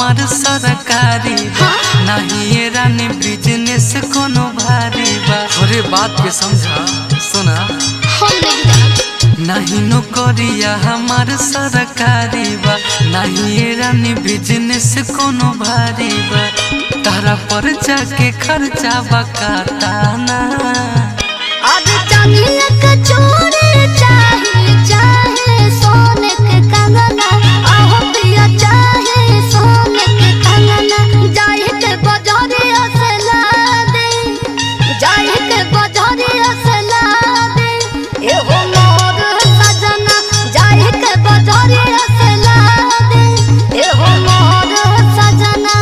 हमार सरकारी बा नहीं रानी बिजनेस कोनो भारी बा। अरे बात के समझा सुना नहीं नौकरिया हमार सरकारी बा नहीं रानी बिजनेस कोनो भारी बा। तारा पर जाके खर्चा बकाता ना चाहे सोने के कंगना आहो पिया चाहे सोने के कंगना जाए के बजरिया से ला दे जाए के बजरिया से ला दे ए हो मोर सजना जाए के बजरिया से ला दे ए हो मोर सजना।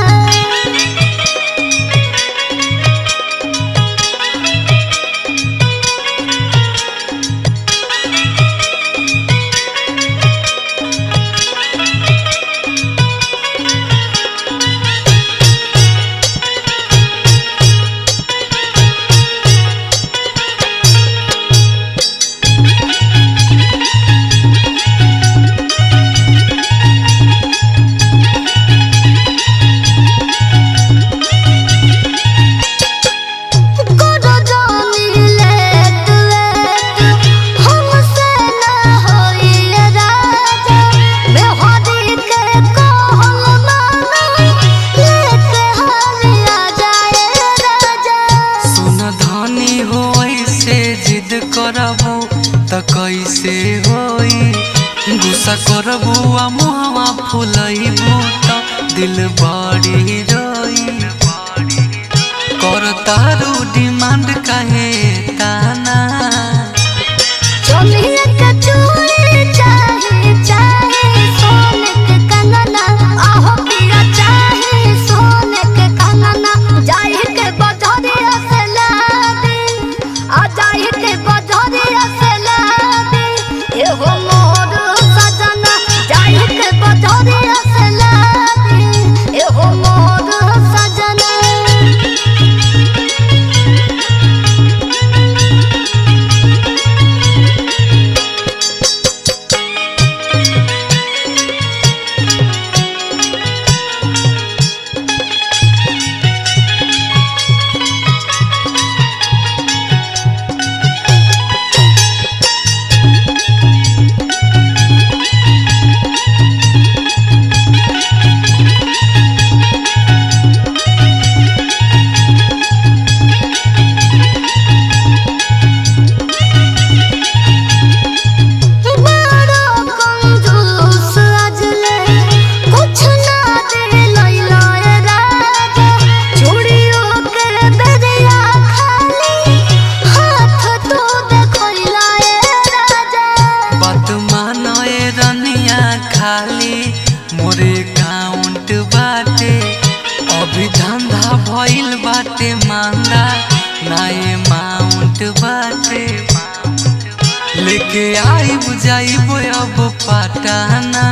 करबू त कैसे होई गुस्सा करबू आ मुहवा फुलैबू त दिल बड़ी रोई। कर तारू डिमांड काहे ताना चाहे सोने के कंगना आहो पिया चाहे सोने के कंगना जाए के बजरिया से ला दे आ जाए के बजरिया से ला दे ए हो मोर सजना जाए के बजरिया से ला दे ए हो मोर सजना। खाली मोरे अकाउंट बाटे अभी धंधा भइल बाटे मांदा नाए माउंट बाटे लेके आई बुझाई अब पटाना।